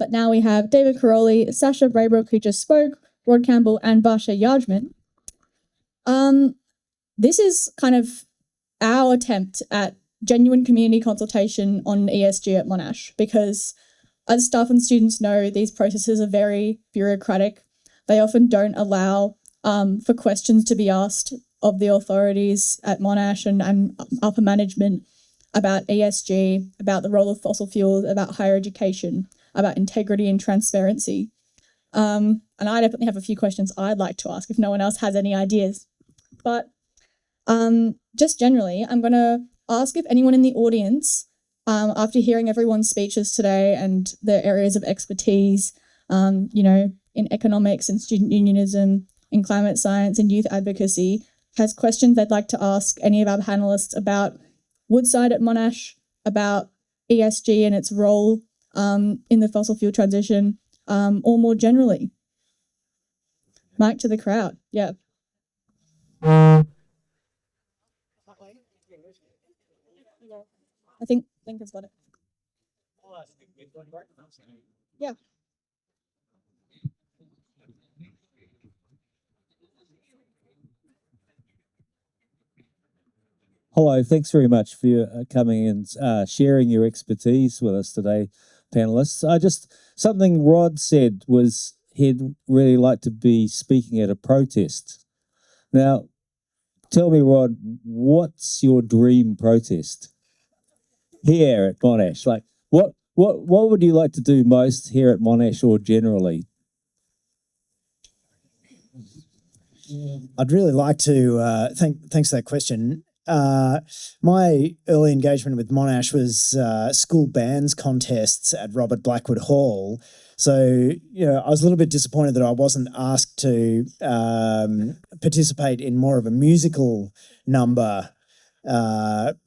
But now we have David Karoly, Sasha Braybrooke, who just spoke, Rod Campbell, and Varsha Yajman. This is kind of our attempt at genuine community consultation on ESG at Monash, because as staff and students know, these processes are very bureaucratic. They often don't allow for questions to be asked of the authorities at Monash and upper management about ESG, about the role of fossil fuels, about higher education, about integrity and transparency. And I definitely have a few questions I'd like to ask if no one else has any ideas. But just generally, I'm going to ask if anyone in the audience, after hearing everyone's speeches today and their areas of expertise, in economics and student unionism, in climate science and youth advocacy, has questions they'd like to ask any of our panelists about Woodside at Monash, about ESG and its role in the fossil fuel transition, or more generally. Mic to the crowd. Yeah. I think Lincoln's got it. Yeah. Hello, thanks very much for your, coming and sharing your expertise with us today, panelists. Something Rod said was he'd really like to be speaking at a protest. Now, tell me, Rod, what's your dream protest here at Monash? Like, what would you like to do most here at Monash or generally? I'd really like to thanks for that question. My early engagement with Monash was school bands contests at Robert Blackwood Hall. So, I was a little bit disappointed that I wasn't asked to participate in more of a musical number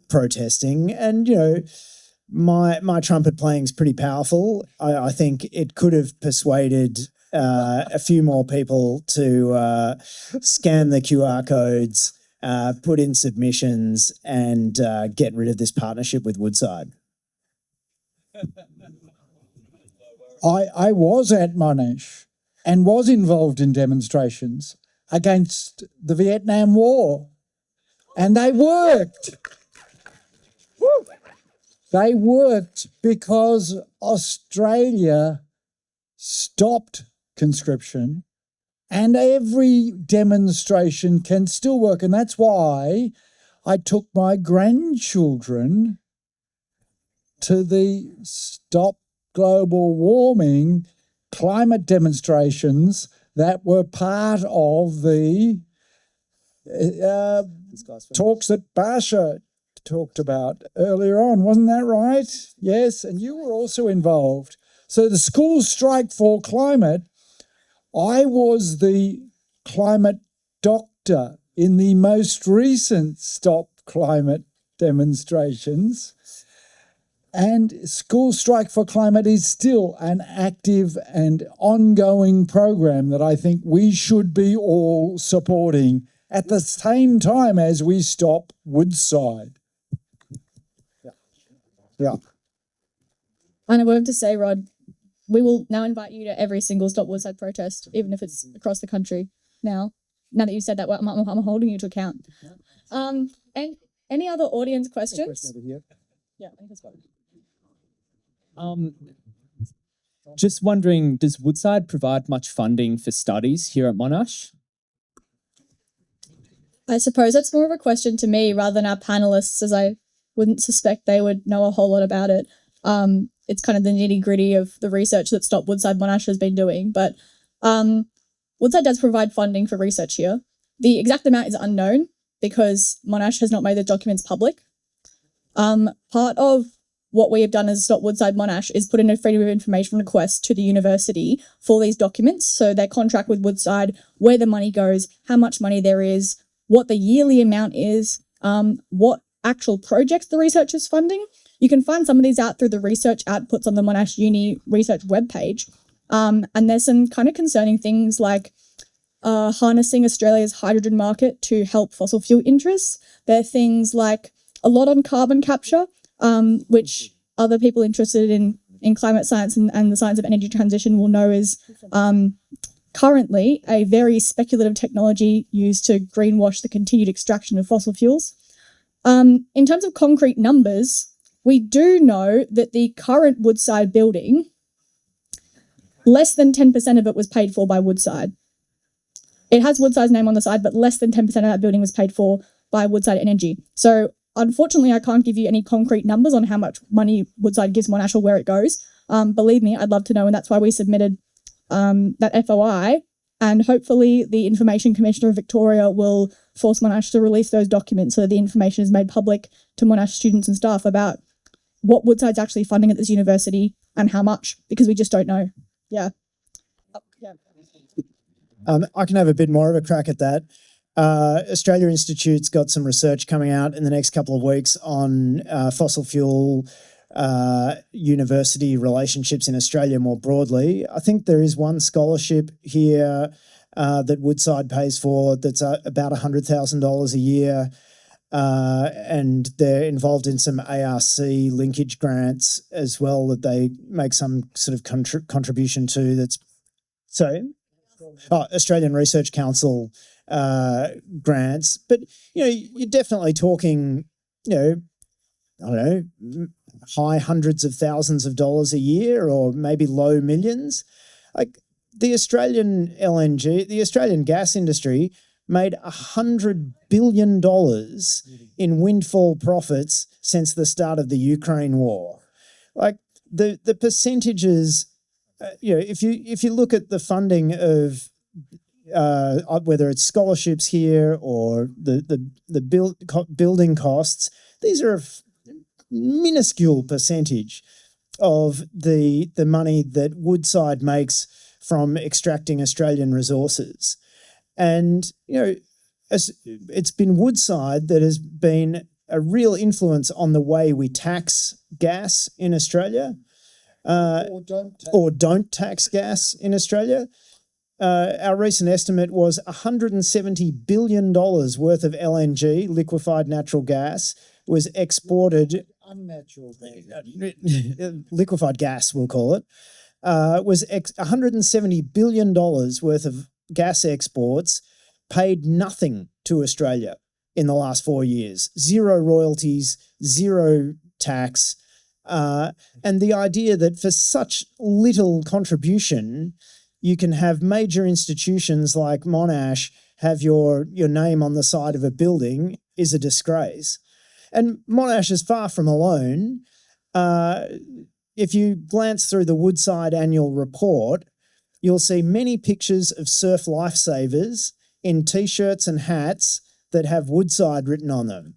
protesting. And, my trumpet playing is pretty powerful. I think it could have persuaded a few more people to scan the QR codes, put in submissions, and get rid of this partnership with Woodside. I was at Monash and was involved in demonstrations against the Vietnam War, and they worked. They worked because Australia stopped conscription, and every demonstration can still work. And that's why I took my grandchildren to the Stop Global Warming climate demonstrations that were part of the talks that Varsha talked about earlier on. Wasn't that right? Yes, and you were also involved. So the school strike for climate, I was the climate doctor in the most recent Stop Climate demonstrations. And School Strike for Climate is still an active and ongoing program that I think we should be all supporting at the same time as we stop Woodside. Yeah. And I wanted to say, Rod, we will now invite you to every single Stop Woodside protest, even if it's across the country. Now that you said that, I'm holding you to account. And any other audience questions? Yeah, I think that's got it. Just wondering, does Woodside provide much funding for studies here at Monash? I suppose that's more of a question to me rather than our panelists, as I wouldn't suspect they would know a whole lot about it. It's kind of the nitty-gritty of the research that Stop Woodside Monash has been doing. But Woodside does provide funding for research here. The exact amount is unknown because Monash has not made the documents public. Part of what we have done as Stop Woodside Monash is put in a Freedom of Information request to the university for these documents. So their contract with Woodside, where the money goes, how much money there is, what the yearly amount is, what actual projects the research is funding. You can find some of these out through the research outputs on the Monash Uni research webpage. And there's some kind of concerning things like harnessing Australia's hydrogen market to help fossil fuel interests. There are things like a lot on carbon capture, which other people interested in in climate science and the science of energy transition will know is currently a very speculative technology used to greenwash the continued extraction of fossil fuels. In terms of concrete numbers, we do know that the current Woodside building, less than 10% of it was paid for by Woodside. It has Woodside's name on the side, but less than 10% of that building was paid for by Woodside Energy. So unfortunately, I can't give you any concrete numbers on how much money Woodside gives Monash or where it goes. Believe me, I'd love to know, and that's why we submitted that FOI. And hopefully the Information Commissioner of Victoria will force Monash to release those documents so that the information is made public to Monash students and staff about what Woodside's actually funding at this university and how much, because we just don't know. Yeah. I can have a bit more of a crack at that. Australia Institute's got some research coming out in the next couple of weeks on fossil fuel university relationships in Australia more broadly. I think there is one scholarship here that Woodside pays for that's about $100,000 a year, and they're involved in some ARC linkage grants as well that they make some sort of contribution to. That's Australian Research Council grants, but you're definitely talking, I don't know, high hundreds of thousands of dollars a year, or maybe low millions. Like the Australian LNG, the Australian gas industry made $100 billion in windfall profits since the start of the Ukraine war. Like the percentages, if you look at the funding of whether it's scholarships here or the building costs, these are a minuscule percentage of the money that Woodside makes from extracting Australian resources. And, it's been Woodside that has been a real influence on the way we tax gas in Australia, or don't tax gas in Australia. Our recent estimate was $170 billion worth of LNG, liquefied natural gas, was exported. Unnatural liquefied gas, we'll call it, was $170 billion worth of gas exports, paid nothing to Australia in the last 4 years. Zero royalties, zero tax. And the idea that for such little contribution, you can have major institutions like Monash have your name on the side of a building is a disgrace. And Monash is far from alone. If you glance through the Woodside annual report, you'll see many pictures of surf lifesavers in T-shirts and hats that have Woodside written on them.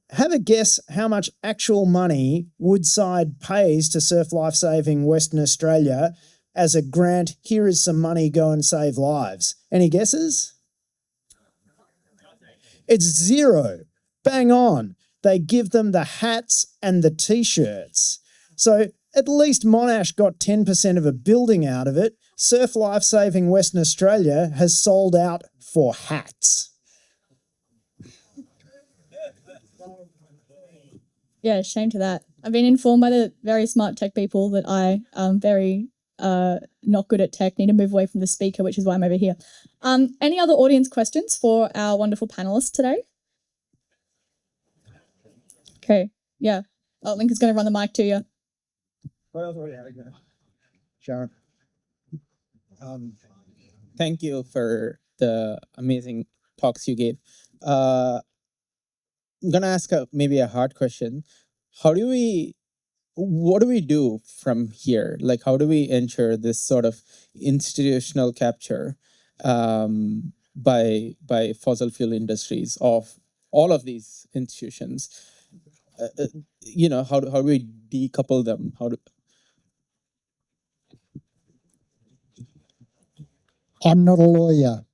Have a guess how much actual money Woodside pays to Surf Lifesaving Western Australia as a grant. Here is some money, go and save lives. Any guesses? It's zero. Bang on. They give them the hats and the T-shirts. So at least Monash got 10% of a building out of it. Surf Lifesaving Western Australia has sold out for hats. Yeah, shame to that. I've been informed by the very smart tech people that I am very not good at tech, need to move away from the speaker, which is why I'm over here. Any other audience questions for our wonderful panelists today? Okay, yeah. Lincoln's going to run the mic to you. Sharon. Thank you for the amazing talks you gave. I'm gonna ask maybe a hard question. What do we do from here? Like, how do we ensure this sort of institutional capture by fossil fuel industries of all of these institutions? How do we decouple them? I'm not a lawyer.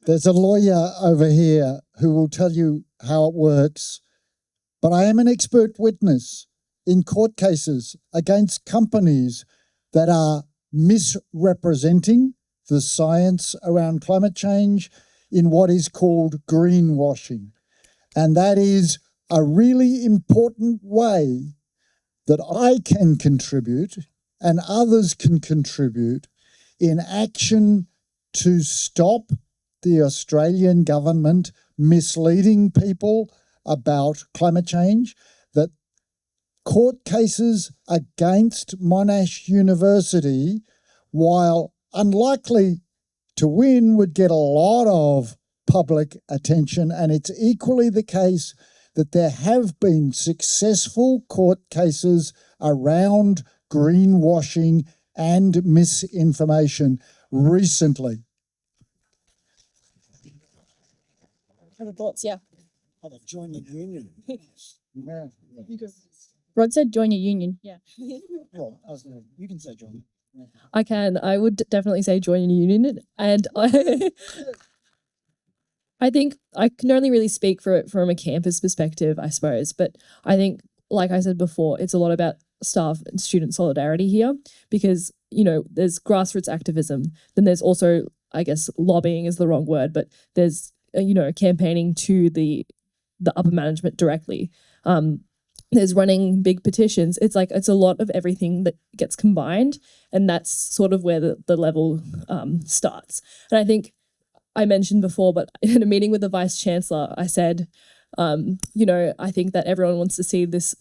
There's a lawyer over here who will tell you how it works, but I am an expert witness in court cases against companies that are misrepresenting the science around climate change in what is called greenwashing. And that is a really important way that I can contribute and others can contribute in action to stop the Australian government misleading people about climate change, that court cases against Monash University, while unlikely to win, would get a lot of public attention. And it's equally the case that there have been successful court cases around greenwashing and misinformation recently. Other thoughts? Yeah. Join the union. Rod said join your union. Yeah. Well, you can say join. I can. I would definitely say join a union, and I think I can only really speak for it from a campus perspective, I suppose. But I think, like I said before, it's a lot about staff and student solidarity here, because there's grassroots activism. Then there's also, I guess, lobbying is the wrong word, but there's campaigning to the upper management directly. There's running big petitions. It's a lot of everything that gets combined, and that's sort of where the level starts. And I think I mentioned before, but in a meeting with the Vice Chancellor, I said, I think that everyone wants to see this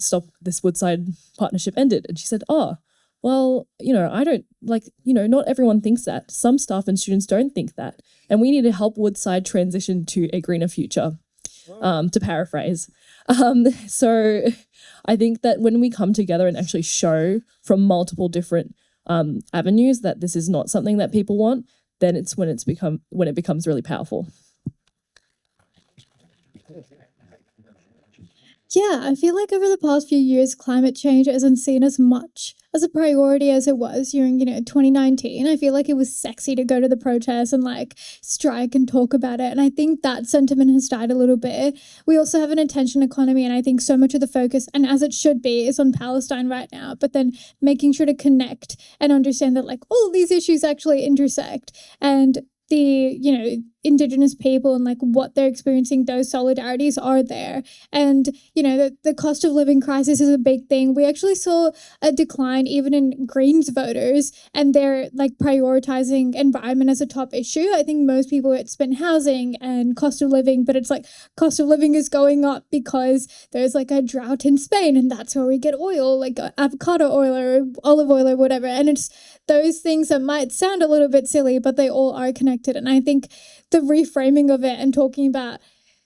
Woodside partnership ended. And she said, oh, well, I don't not everyone thinks that. Some staff and students don't think that. And we need to help Woodside transition to a greener future, to paraphrase. So I think that when we come together and actually show from multiple different avenues that this is not something that people want, then it's when it becomes really powerful. Yeah, I feel like over the past few years, climate change isn't seen as much as a priority as it was during, 2019. I feel like it was sexy to go to the protests and strike and talk about it. And I think that sentiment has died a little bit. We also have an attention economy, and I think so much of the focus, and as it should be, is on Palestine right now. But then making sure to connect and understand that all of these issues actually intersect, and the Indigenous people and what they're experiencing, those solidarities are there. And the cost of living crisis is a big thing. We actually saw a decline even in Greens voters, and they're prioritizing environment as a top issue. I think most people, it's been housing and cost of living, but it's cost of living is going up because there's a drought in Spain, and that's where we get oil, avocado oil or olive oil or whatever. And it's those things that might sound a little bit silly, but they all are connected. And I think the reframing of it and talking about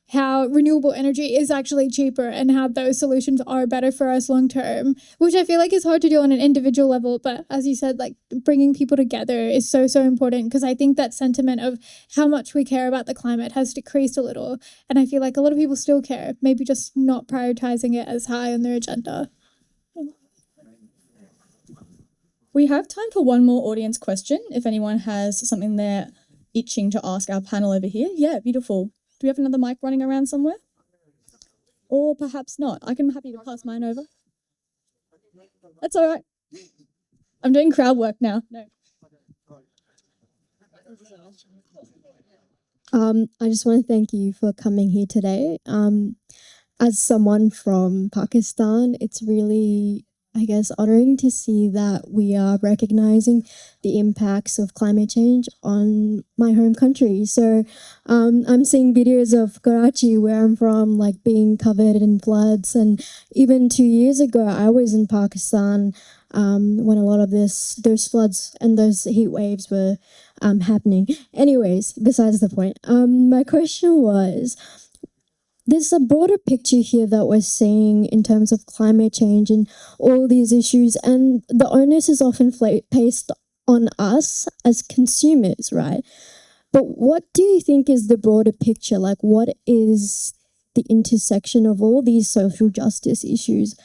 how renewable energy is actually cheaper and how those solutions are better for us long term, which I feel is hard to do on an individual level. But as you said, bringing people together is so, so important, because I think that sentiment of how much we care about the climate has decreased a little. And I feel a lot of people still care, maybe just not prioritizing it as high on their agenda. We have time for one more audience question. If anyone has something they're itching to ask our panel over here. Yeah, beautiful. Do we have another mic running around somewhere? Or perhaps not. I'm happy to pass mine over. That's all right. I'm doing crowd work now. No. I just want to thank you for coming here today. As someone from Pakistan, it's really, honoring to see that we are recognizing the impacts of climate change on my home country. So I'm seeing videos of Karachi, where I'm from, being covered in floods. And even 2 years ago, I was in Pakistan when a lot of those floods and those heat waves were happening. Anyways, besides the point, my question was, there's a broader picture here that we're seeing in terms of climate change and all these issues, and the onus is often placed on us as consumers, right? But what do you think is the broader picture? What is the intersection of all these social justice issues,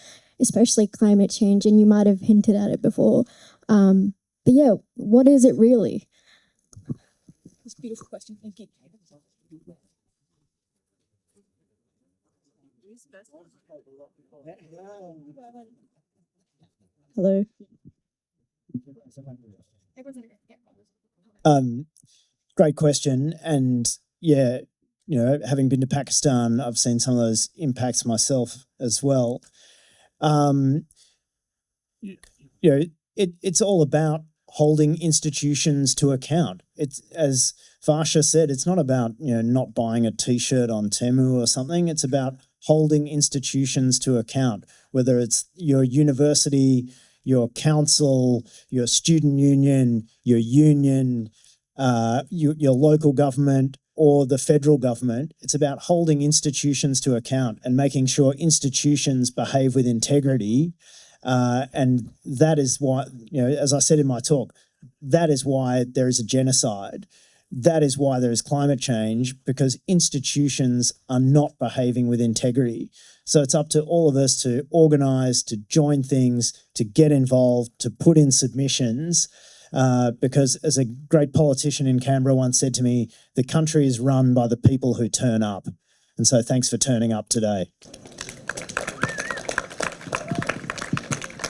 especially climate change? And you might have hinted at it before. But yeah, what is it really? That's a beautiful question. Thank you. Hello. Great question. And yeah, having been to Pakistan, I've seen some of those impacts myself as well. it's all about holding institutions to account. It's, as Varsha said, it's not about, not buying a T-shirt on Temu or something. It's about holding institutions to account, whether it's your university, your council, your student union, your union, your local government, or the federal government. It's about holding institutions to account and making sure institutions behave with integrity. And that is why, as I said in my talk, that is why there is a genocide. That is why there is climate change, because institutions are not behaving with integrity. So it's up to all of us to organise, to join things, to get involved, to put in submissions, because as a great politician in Canberra once said to me, the country is run by the people who turn up. And so thanks for turning up today.